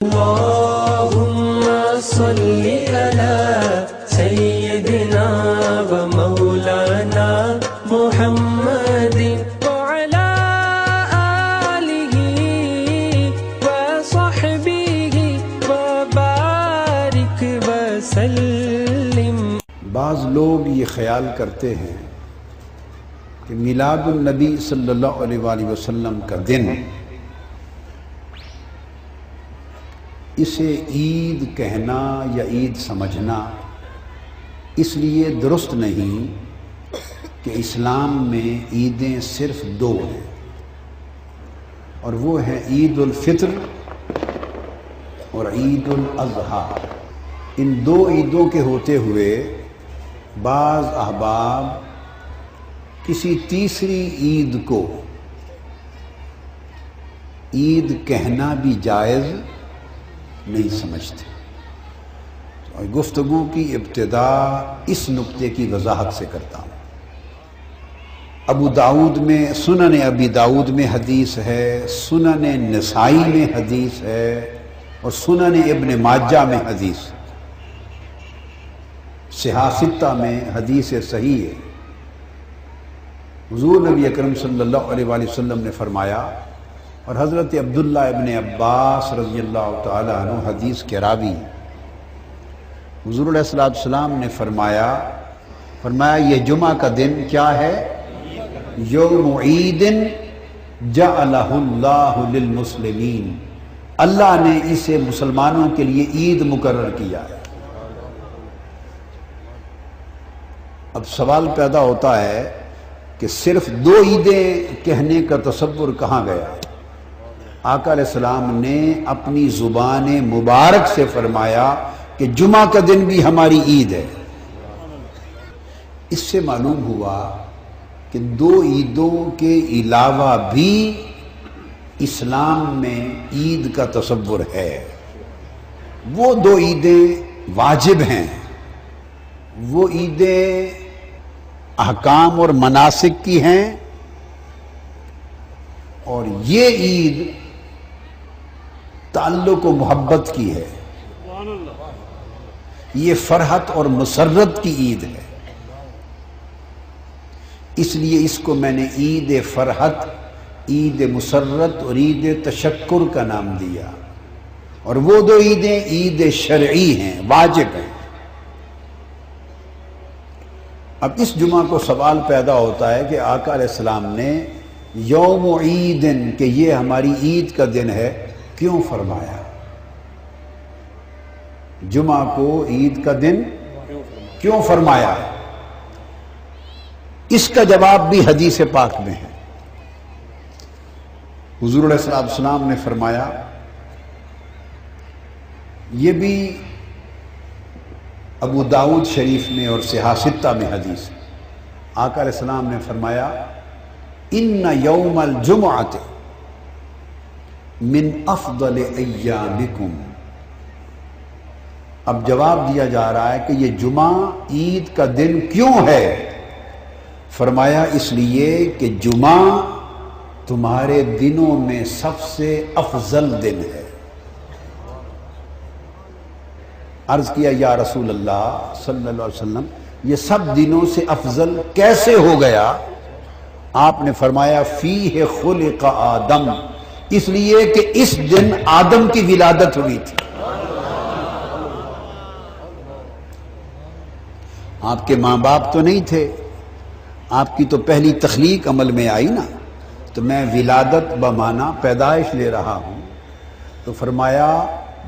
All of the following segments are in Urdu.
اللهم صل على سيدنا ومولانا محمد وعلى آله وصحبه وبارك وسلم۔ بعض لوگ یہ خیال کرتے ہیں کہ میلاد النبی صلی اللہ علیہ وآلہ وسلم کا دن اسے عید کہنا یا عید سمجھنا اس لیے درست نہیں کہ اسلام میں عیدیں صرف دو ہیں، اور وہ ہیں عید الفطر اور عید الاضحیٰ۔ ان دو عیدوں کے ہوتے ہوئے بعض احباب کسی تیسری عید کو عید کہنا بھی جائز نہیں سمجھتے۔ اور گفتگو کی ابتدا اس نقطے کی وضاحت سے کرتا ہوں۔ ابو داؤد میں، سنن ابی داؤد میں حدیث ہے، سنن نسائی میں حدیث ہے، اور سنن ابن ماجہ میں حدیث ہے، صحاح ستہ میں حدیث صحیح ہے۔ حضور نبی اکرم صلی اللہ علیہ وآلہ وسلم نے فرمایا، اور حضرت عبداللہ ابن عباس رضی اللہ تعالیٰ عنہ حدیث کے راوی، حضور علیہ السلام نے فرمایا یہ جمعہ کا دن کیا ہے؟ یوم عید جعلہ اللہ للمسلمین، اللہ نے اسے مسلمانوں کے لیے عید مقرر کیا ہے۔ اب سوال پیدا ہوتا ہے کہ صرف دو عیدیں کہنے کا تصور کہاں گیا؟ آقا علیہ السلام نے اپنی زبان مبارک سے فرمایا کہ جمعہ کا دن بھی ہماری عید ہے۔ اس سے معلوم ہوا کہ دو عیدوں کے علاوہ بھی اسلام میں عید کا تصور ہے۔ وہ دو عیدیں واجب ہیں، وہ عیدیں احکام اور مناسک کی ہیں، اور یہ عید تعلق و محبت کی ہے، یہ فرحت اور مسرت کی عید ہے۔ اس لیے اس کو میں نے عید فرحت، عید مسرت اور عید تشکر کا نام دیا۔ اور وہ دو عیدیں عید شرعی ہیں، واجب ہیں۔ اب اس جمعہ کو سوال پیدا ہوتا ہے کہ آقا علیہ السلام نے یوم عید کہ یہ ہماری عید کا دن ہے کیوں فرمایا؟ جمعہ کو عید کا دن کیوں فرمایا؟ اس کا جواب بھی حدیث پاک میں ہے۔ حضور علیہ السلام نے فرمایا، یہ بھی ابو داؤد شریف میں اور صحاح ستہ میں حدیث ہے۔ آقا علیہ السلام نے فرمایا، ان یوم الجمعۃ من افضل ایامکم۔ اب جواب دیا جا رہا ہے کہ یہ جمعہ عید کا دن کیوں ہے؟ فرمایا اس لیے کہ جمعہ تمہارے دنوں میں سب سے افضل دن ہے۔ عرض کیا یا رسول اللہ صلی اللہ علیہ وسلم، یہ سب دنوں سے افضل کیسے ہو گیا؟ آپ نے فرمایا فیہ خلق آدم، اس لیے کہ اس دن آدم کی ولادت ہوئی تھی۔ آپ کے ماں باپ تو نہیں تھے، آپ کی تو پہلی تخلیق عمل میں آئی نا، تو میں ولادت بمعنی پیدائش لے رہا ہوں۔ تو فرمایا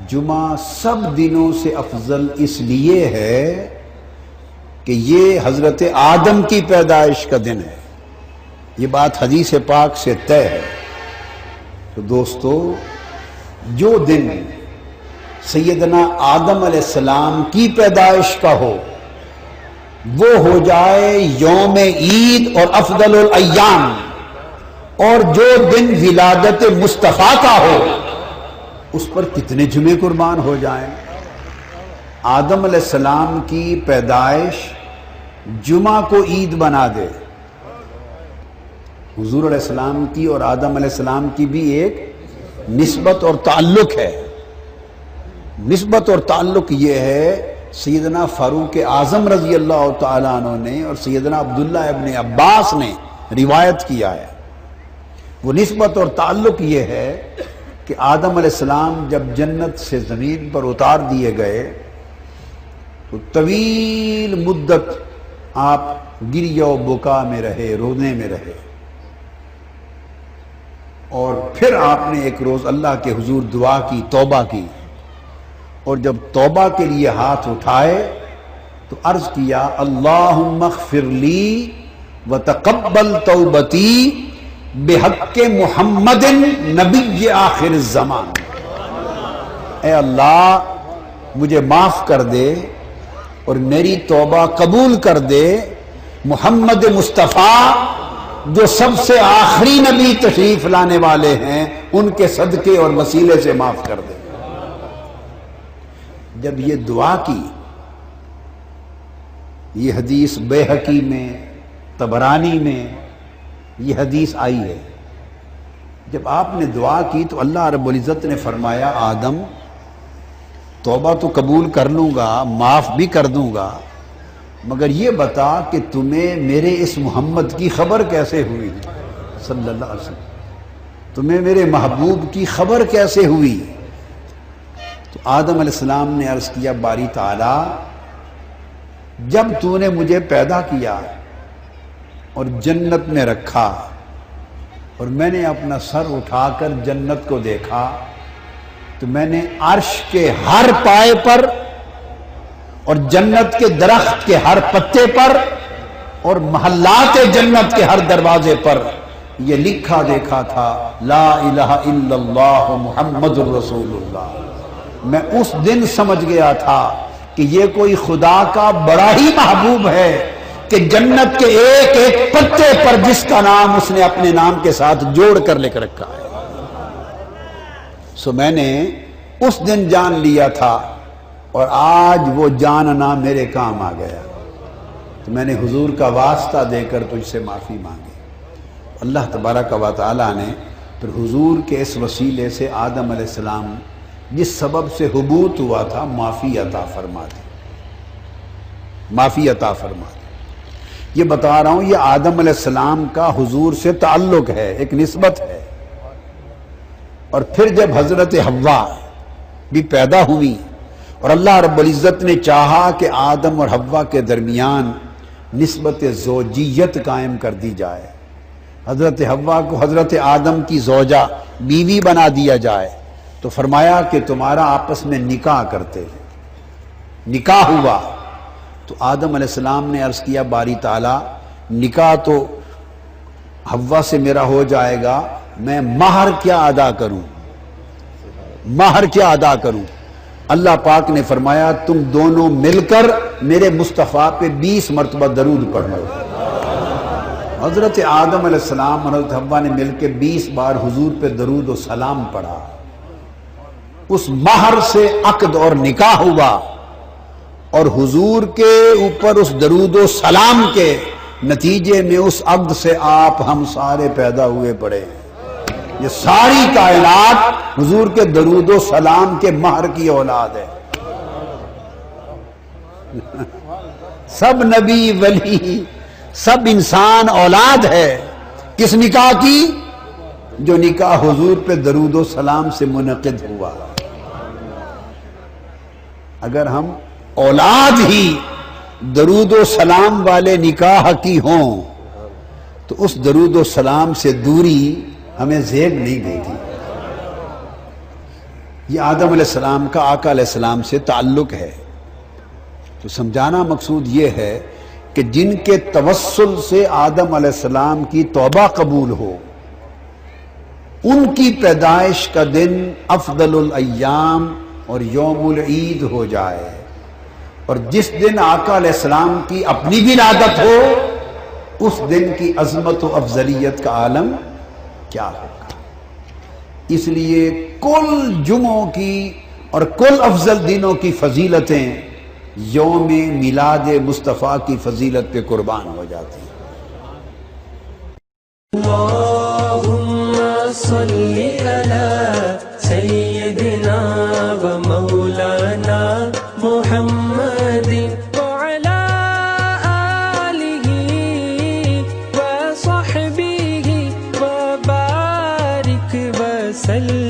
جمعہ سب دنوں سے افضل اس لیے ہے کہ یہ حضرت آدم کی پیدائش کا دن ہے۔ یہ بات حدیث پاک سے طے ہے۔ تو دوستو، جو دن سیدنا آدم علیہ السلام کی پیدائش کا ہو وہ ہو جائے یوم عید اور افضل الایام، اور جو دن ولادت مصطفیٰ کا ہو اس پر کتنے جمعے قربان ہو جائیں۔ آدم علیہ السلام کی پیدائش جمعہ کو عید بنا دے، حضور علیہ السلام کی اور آدم علیہ السلام کی بھی ایک نسبت اور تعلق ہے۔ نسبت اور تعلق یہ ہے سیدنا فاروق اعظم رضی اللہ تعالیٰ عنہ نے اور سیدنا عبداللہ ابن عباس نے روایت کیا ہے. وہ نسبت اور تعلق یہ ہے کہ آدم علیہ السلام جب جنت سے زمین پر اتار دیے گئے تو طویل مدت آپ گریہ و بکا میں رہے، رونے میں رہے، اور پھر آپ نے ایک روز اللہ کے حضور دعا کی، توبہ کی، اور جب توبہ کے لیے ہاتھ اٹھائے تو عرض کیا اللہم اغفر لی وتقبل توبتی بحق محمد نبی آخر الزمان. اے اللہ مجھے معاف کر دے اور میری توبہ قبول کر دے محمد مصطفیٰ جو سب سے آخری نبی تشریف لانے والے ہیں، ان کے صدقے اور وسیلے سے معاف کر دے. جب یہ دعا کی، یہ حدیث بیہقی میں، طبرانی میں یہ حدیث آئی ہے، جب آپ نے دعا کی تو اللہ رب العزت نے فرمایا آدم توبہ تو قبول کر لوں گا، معاف بھی کر دوں گا، مگر یہ بتا کہ تمہیں میرے اس محمد کی خبر کیسے ہوئی صلی اللہ علیہ وسلم، تمہیں میرے محبوب کی خبر کیسے ہوئی؟ تو آدم علیہ السلام نے عرض کیا باری تعالی جب تو نے مجھے پیدا کیا اور جنت میں رکھا اور میں نے اپنا سر اٹھا کر جنت کو دیکھا تو میں نے عرش کے ہر پائے پر اور جنت کے درخت کے ہر پتے پر اور محلات جنت کے ہر دروازے پر یہ لکھا دیکھا تھا لا الہ الا اللہ محمد الرسول اللہ. میں اس دن سمجھ گیا تھا کہ یہ کوئی خدا کا بڑا ہی محبوب ہے کہ جنت کے ایک ایک پتے پر جس کا نام اس نے اپنے نام کے ساتھ جوڑ کر لکھ رکھا ہے. سو میں نے اس دن جان لیا تھا اور آج وہ جاننا میرے کام آ گیا. تو میں نے حضور کا واسطہ دے کر تجھ سے معافی مانگی. اللہ تبارک و تعالیٰ نے پھر حضور کے اس وسیلے سے آدم علیہ السلام جس سبب سے حبوط ہوا تھا معافی عطا فرما دی، معافی عطا فرما دی. یہ بتا رہا ہوں یہ آدم علیہ السلام کا حضور سے تعلق ہے، ایک نسبت ہے. اور پھر جب حضرت حوا بھی پیدا ہوئی اور اللہ رب العزت نے چاہا کہ آدم اور حوا کے درمیان نسبت زوجیت قائم کر دی جائے، حضرت حوا کو حضرت آدم کی زوجہ بیوی بنا دیا جائے، تو فرمایا کہ تمہارا آپس میں نکاح کرتے ہیں. نکاح ہوا تو آدم علیہ السلام نے عرض کیا باری تعالیٰ نکاح تو حوا سے میرا ہو جائے گا، میں مہر کیا ادا کروں، مہر کیا ادا کروں؟ اللہ پاک نے فرمایا تم دونوں مل کر میرے مصطفیٰ پہ 20 مرتبہ درود پڑھو. حضرت آدم علیہ السلام اور حضرت حوا نے مل کے 20 بار حضور پہ درود و سلام پڑھا. اس مہر سے عقد اور نکاح ہوا اور حضور کے اوپر اس درود و سلام کے نتیجے میں اس عقد سے آپ ہم سارے پیدا ہوئے پڑے. یہ ساری کائنات حضور کے درود و سلام کے مہر کی اولاد ہے. سب نبی ولی سب انسان اولاد ہے کس نکاح کی؟ جو نکاح حضور پہ درود و سلام سے منعقد ہوا. اگر ہم اولاد ہی درود و سلام والے نکاح کی ہوں تو اس درود و سلام سے دوری ہمیں زیب نہیں دے گی. یہ آدم علیہ السلام کا آقا علیہ السلام سے تعلق ہے. تو سمجھانا مقصود یہ ہے کہ جن کے توسل سے آدم علیہ السلام کی توبہ قبول ہو ان کی پیدائش کا دن افضل الایام اور یوم العید ہو جائے، اور جس دن آقا علیہ السلام کی اپنی ولادت ہو اس دن کی عظمت و افضلیت کا عالم کیا ہوگا. اس لیے کل جمعوں کی اور کل افضل دنوں کی فضیلتیں یوم میلاد مصطفیٰ کی فضیلت پہ قربان ہو جاتی ہیں. اللہم صلی علی سیدنا و مولانا محمد وعلى آله وصحبه وبارك وسلم